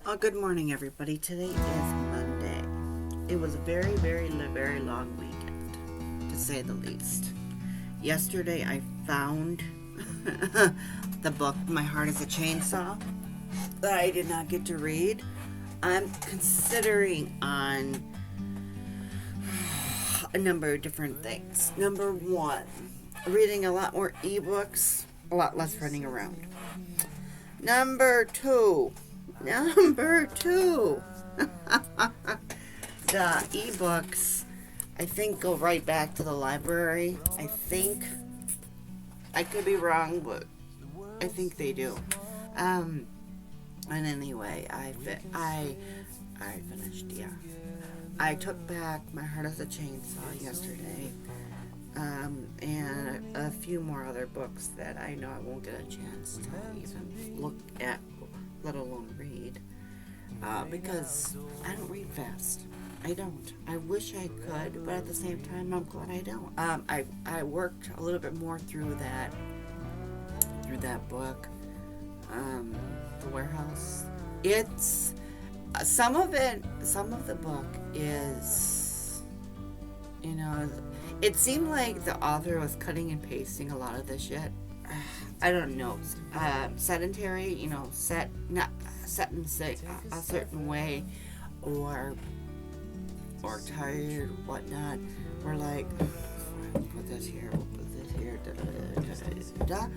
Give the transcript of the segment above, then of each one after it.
Good morning, everybody. Today is Monday. It was a very long weekend, to say the least. Yesterday, I found the book, My Heart is a Chainsaw, that I did not get to read. I'm considering on a number of different things. Number one, reading a lot more ebooks, a lot less running around. Number two, Number two, the ebooks, I think, go right back to the library. I think, I could be wrong, but I think they do. Um, and anyway, I finished. Yeah, I took back My Heart as a Chainsaw yesterday, and a few more other books that I know I won't get a chance to even look at, let alone read. Because I don't read fast. I don't. I wish I could, but at the same time, I'm glad I don't. I worked a little bit more through that book, The Warehouse. It's some of it. Some of the book is, you know, it seemed like the author was cutting and pasting a lot of the shit. I don't know, sedentary, not set in a certain way, or tired, whatnot. We're like, we'll put this here, we'll put this here, da da da da da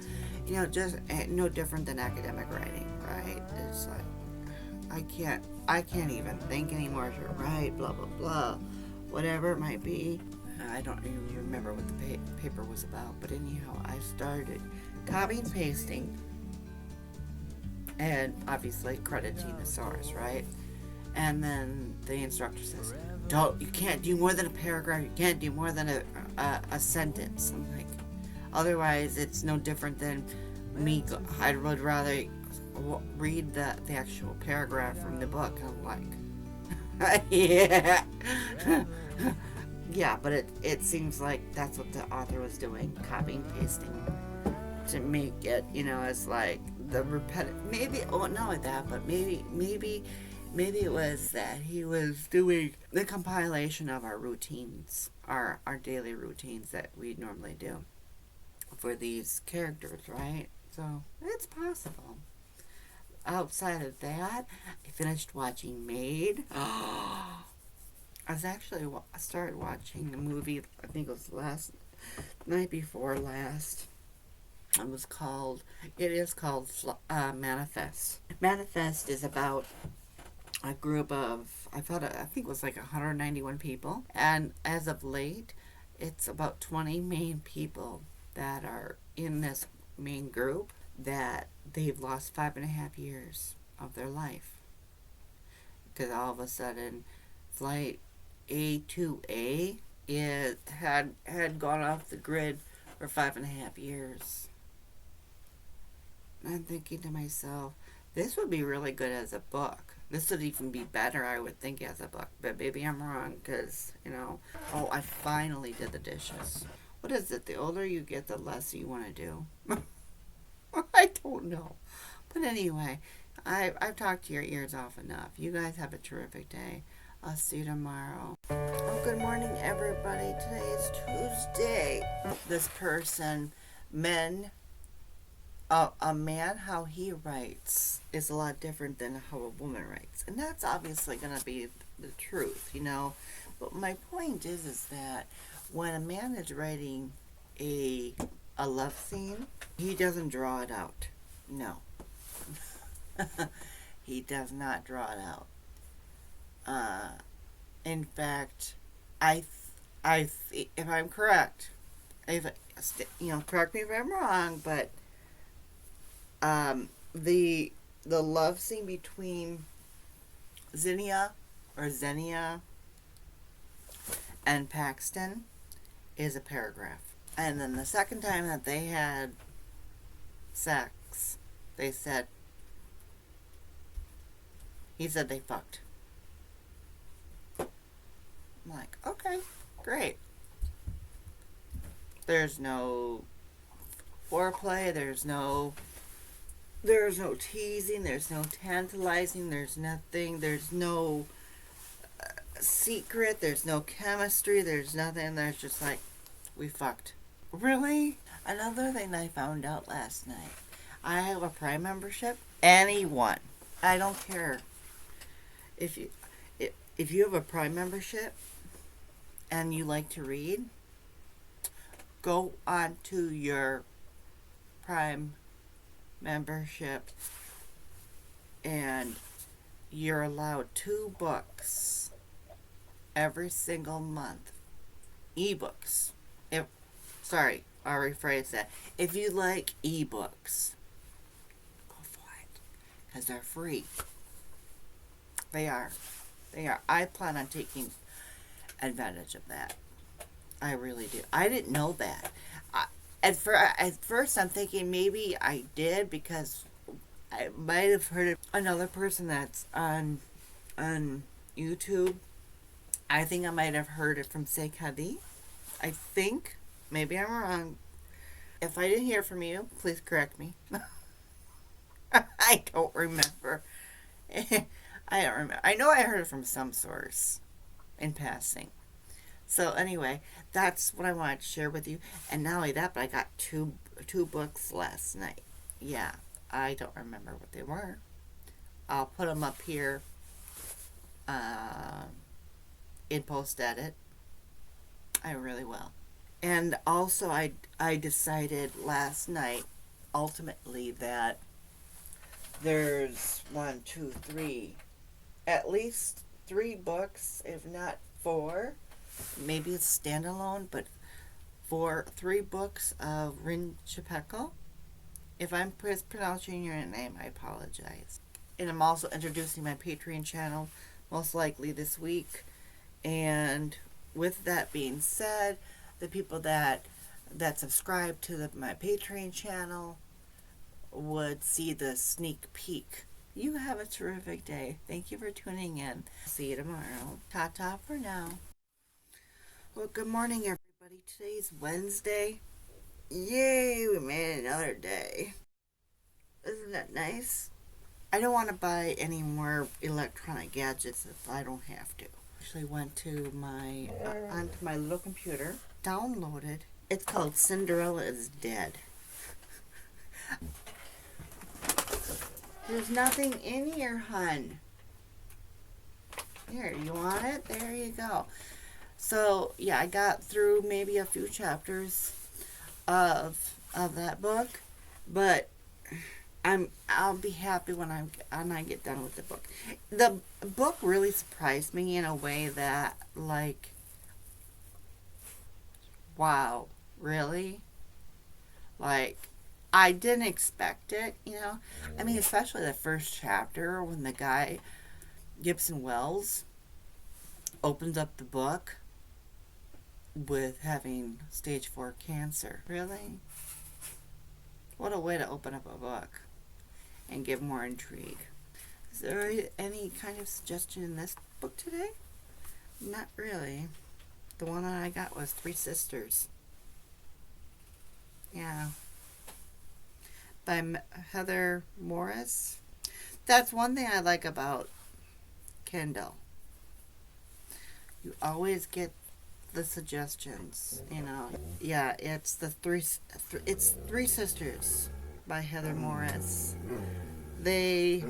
da. Just no different than academic writing, right? It's like I can't even think anymore to write, blah blah blah, whatever it might be. I don't even remember what the paper was about, but anyhow, I started copying, pasting, and obviously crediting the source, right? And then the instructor says, you can't do more than a paragraph, you can't do more than a sentence. I'm like, otherwise it's no different than me, I would rather read the actual paragraph from the book. I'm like, yeah. Yeah, but it seems like that's what the author was doing, copying, pasting, to make it, it's like the repetitive, maybe, not like that, but maybe it was that he was doing the compilation of our routines, our daily routines that we normally do for these characters, right? So it's possible. Outside of that, I finished watching Maid. I started watching the movie, I think it was night before last. It is called Manifest. Manifest is about a group of, I think it was like 191 people. And as of late, it's about 20 main people that are in this main group that they've lost 5.5 years of their life. Because all of a sudden, flight A2A had gone off the grid for 5.5 years. And I'm thinking to myself, this would be really good as a book. This would even be better, I would think, as a book. But maybe I'm wrong, because, I finally did the dishes. What is it? The older you get, the less you want to do. I don't know. But anyway, I've talked to your ears off enough. You guys have a terrific day. I'll see you tomorrow. Good morning, everybody. Today is Tuesday. This person, a man, how he writes is a lot different than how a woman writes. And that's obviously going to be the truth, But my point is that when a man is writing a love scene, he doesn't draw it out. No. He does not draw it out. In fact, if I'm correct, correct me if I'm wrong, but the love scene between Xenia and Paxton is a paragraph. And then the second time that they had sex, he said they fucked. I'm like, okay, great. There's no foreplay, there's no There's no teasing, there's no tantalizing, there's nothing, there's no secret, there's no chemistry, there's nothing. There's just like, we fucked. Really? Another thing I found out last night. I have a Prime membership. Anyone, I don't care if you have a Prime membership and you like to read, go on to your Prime membership and you're allowed 2 books every single month. Ebooks. I'll rephrase that. If you like ebooks, go for it. Because they're free. They are. I plan on taking advantage of that. I really do. I didn't know that. At first, I'm thinking maybe I did because I might have heard of another person that's on YouTube. I think I might have heard it from Kellie. I think. Maybe I'm wrong. If I didn't hear from you, please correct me. I don't remember. I don't remember. I know I heard it from some source in passing. So anyway, that's what I wanted to share with you. And not only that, but I got two books last night. Yeah, I don't remember what they were. I'll put them up here in post edit. I really will. And also, I decided last night, ultimately, that there's at least 3 books, if not 4. Maybe it's standalone, but 3 books of Rin Chapeko. If I'm mispronouncing your name, I apologize. And I'm also introducing my Patreon channel, most likely this week. And with that being said, the people that subscribe to my Patreon channel would see the sneak peek. You have a terrific day. Thank you for tuning in. See you tomorrow. Ta-ta for now. Well, good morning, everybody. Today's Wednesday. Yay, we made it another day. Isn't that nice? I don't want to buy any more electronic gadgets if I don't have to. Actually went to onto my little computer, downloaded. It's called Cinderella Is Dead. There's nothing in here, hun. Here, you want it? There you go. So yeah, I got through maybe a few chapters of that book, but I'll be happy when I get done with the book. The book really surprised me in a way that, like, wow, really? Like, I didn't expect it, you know? I mean, especially the first chapter when the guy, Gibson Wells, opens up the book with having stage 4 cancer. Really? What a way to open up a book and give more intrigue. Is there any kind of suggestion in this book today? Not really. The one I got was 3 Sisters. Yeah. By Heather Morris. That's one thing I like about Kindle. You always get the suggestions, you know. Yeah, it's it's 3 Sisters by Heather Morris. They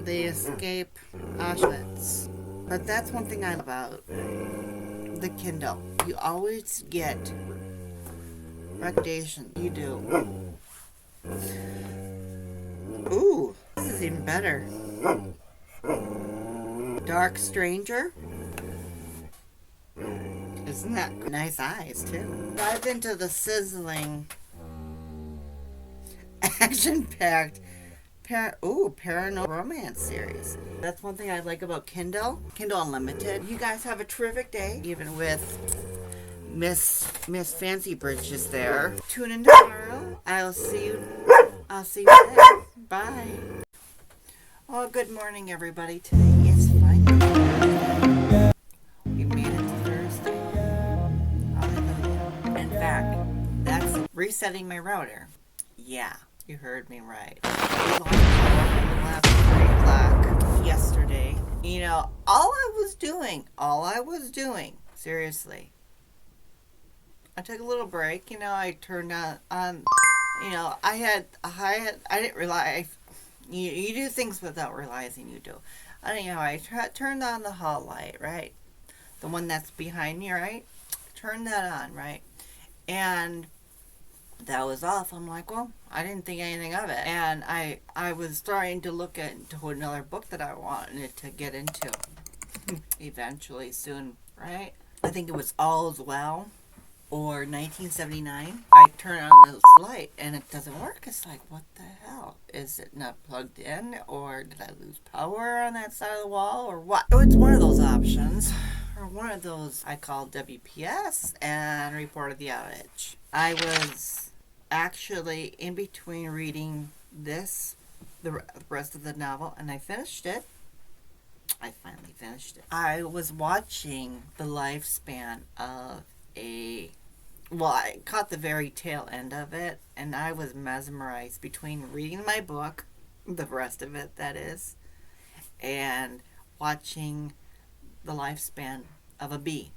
escape Auschwitz. But that's one thing I love about the Kindle. You always get recommendations. You do. Ooh, this is even better. Dark Stranger. Isn't that nice eyes, too? Dive into the sizzling, action-packed, paranormal romance series. That's one thing I like about Kindle Unlimited. You guys have a terrific day, even with Miss Fancy Bridges there. Tune in tomorrow. I'll see you then. Bye. Oh, good morning, everybody. Today is Friday. We made it to Thursday. Hallelujah. In fact, that's resetting my router. Yeah. You heard me right. I was watching it last 3 o'clock yesterday. You know, all I was doing, seriously, I took a little break. You know, I turned on you know, I didn't realize, you do things without realizing you do. Anyhow, turned on the hall light, right? The one that's behind me, right? Turned that on, right? And that was off. I'm like, well, I didn't think anything of it. And I was starting to look into another book that I wanted to get into eventually soon, right? I think it was All's Well or 1979. I turn on this light and it doesn't work. It's like, what the hell? Is it not plugged in, or did I lose power on that side of the wall, or what? Oh, it's one of those options, or one of those. I called WPS and reported the outage. I was actually in between reading the rest of the novel, and I finished it. I finally finished it. I was watching the lifespan of I caught the very tail end of it, and I was mesmerized between reading my book, the rest of it, that is, and watching the lifespan of a bee.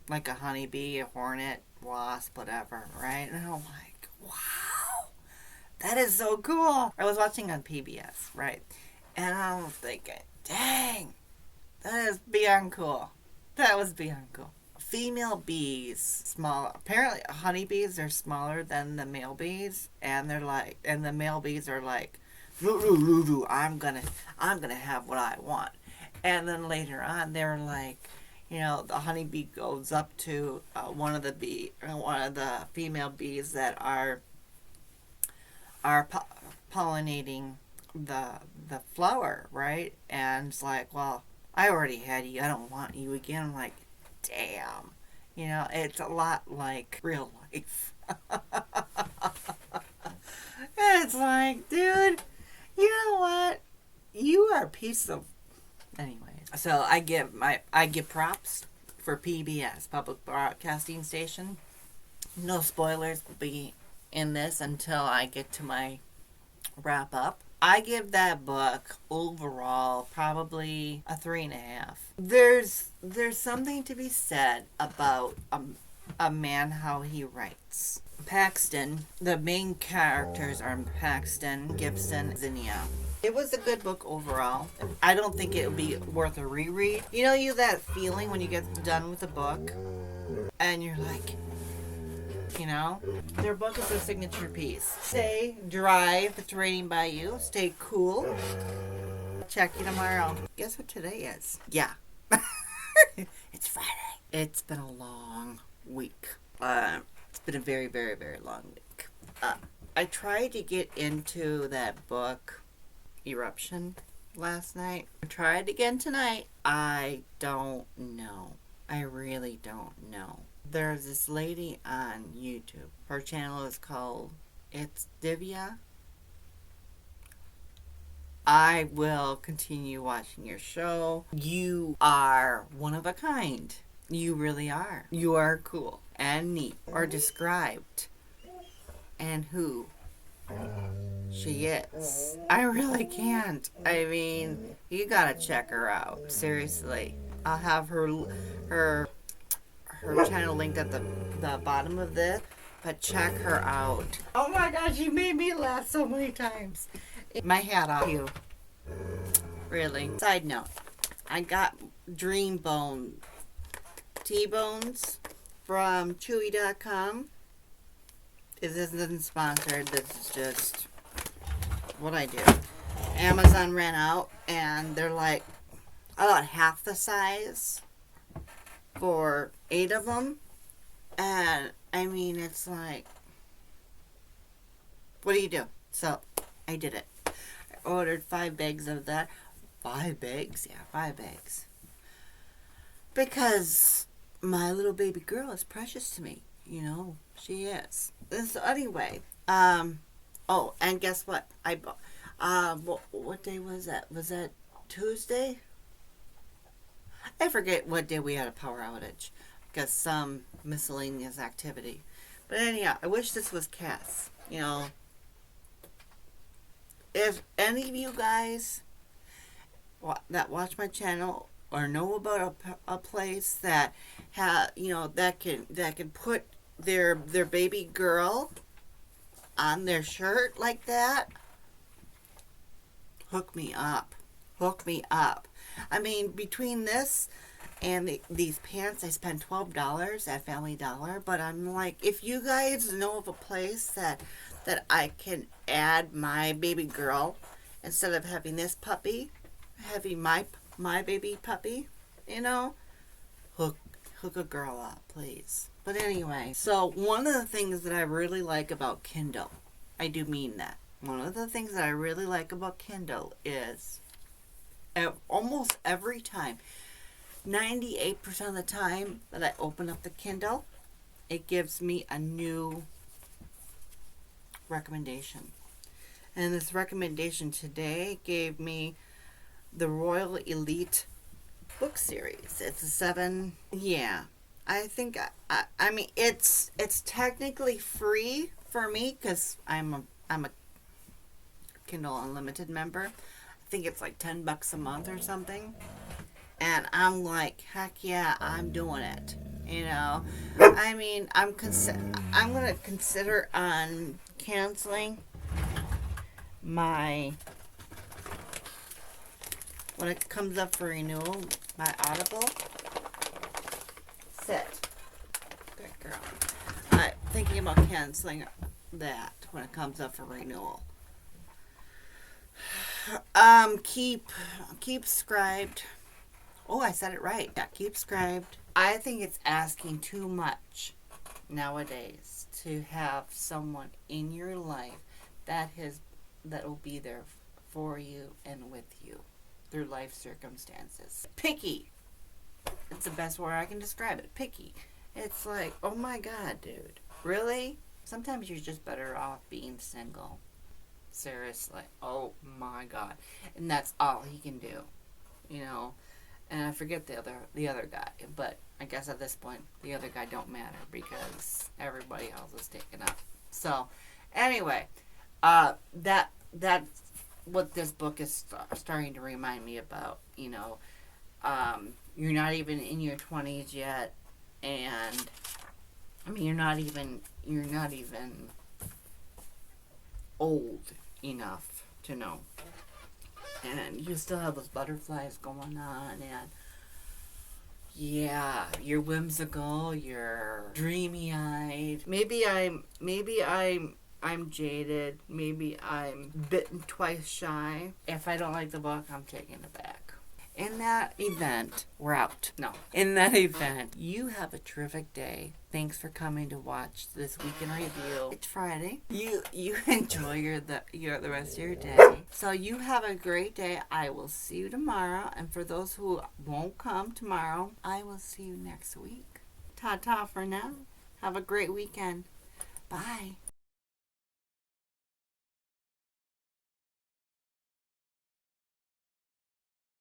Like a honeybee, a hornet, wasp, whatever, right? And I'm like, wow, that is so cool. I was watching on PBS, right? And I was thinking, dang, that is beyond cool. That was beyond cool. Female bees, small. Apparently, honeybees are smaller than the male bees, and the male bees are like, I'm gonna have what I want. And then later on, they're like, you know, the honeybee goes up to one of the female bees that are pollinating the flower, right? And it's like, well, I already had you. I don't want you again. I'm like, damn. You know, it's a lot like real life. It's like, dude, you know what? You are a piece of... Anyways. So I give props for PBS, Public Broadcasting Station. No spoilers will be in this until I get to my wrap up. I give that book overall probably a 3.5. There's something to be said about a man, how he writes. Paxton, the main characters are Paxton, Gibson, Zinnia. It was a good book overall. I don't think it would be worth a reread. You know, that feeling when you get done with a book and you're like, you know, their book is a signature piece. Stay dry if it's raining by you. Stay cool. Check you tomorrow. Guess what today is? Yeah. It's Friday. It's been a long week. It's been a very, very, very long week. I tried to get into that book, Eruption, last night. I tried again tonight. I don't know. I really don't know. There's this lady on YouTube. Her channel is called Itsdivya. I will continue watching your show. You are one of a kind. You really are. You are cool and neat, or described, and who she is. I really can't. I mean, you gotta check her out. Seriously. I'll have her channel linked at the bottom of this, but check her out. Oh my gosh, you made me laugh so many times. My hat off you. Really. Side note, I got Dream Bone T-bones from Chewy.com. This isn't sponsored. This is just what I do. Amazon ran out, and they're like about half the size for 8 of them. And I mean, it's like, what do you do? So I did it. I ordered 5 bags of that. 5 bags? Yeah, 5 bags. Because my little baby girl is precious to me. You know, she is. So anyway, oh, and guess what? I bought, what day was that? Was that Tuesday? I forget what day we had a power outage. Because some miscellaneous activity. But anyhow, I wish this was Cass. You know, if any of you guys that watch my channel or know about a place that that can put their baby girl on their shirt like that, hook me up. Hook me up. I mean, between this and these pants, I spent $12 at Family Dollar. But I'm like, if you guys know of a place that I can add my baby girl instead of having this puppy, having my baby puppy, hook a girl up, please. But anyway, so one of the things that I really like about Kindle, I do mean that. One of the things that I really like about Kindle is almost every time, 98% of the time that I open up the Kindle, it gives me a new recommendation. And this recommendation today gave me the Royal Elite book series. It's a 7. Yeah. I think I mean it's technically free for me cuz I'm a Kindle Unlimited member. I think it's like $10 a month or something. And I'm like, heck yeah, I'm doing it. I mean, I'm going to consider on canceling my, when it comes up for renewal, my Audible. Sit. Good girl. I'm thinking about canceling that when it comes up for renewal. Keep scribed. Oh, I said it right. Yeah, keep scribed. I think it's asking too much nowadays to have someone in your life that will be there for you and with you through life circumstances. Picky. It's the best word I can describe it. Picky. It's like, oh my God, dude. Really? Sometimes you're just better off being single. Seriously. Oh my God. And that's all he can do. And I forget the other guy. But I guess at this point, the other guy don't matter because everybody else is taken up. So, anyway, that's what this book is starting to remind me about. You're not even in your 20s yet, and I mean, you're not even old enough to know, and you still have those butterflies going on, and yeah, you're whimsical, you're dreamy-eyed. Maybe I'm jaded. Maybe I'm bitten twice shy. If I don't like the book, I'm taking it back. In that event, we're out. No. In that event, you have a terrific day. Thanks for coming to watch this week in review. It's Friday. You enjoy the rest of your day. So you have a great day. I will see you tomorrow. And for those who won't come tomorrow, I will see you next week. Ta-ta for now. Have a great weekend. Bye.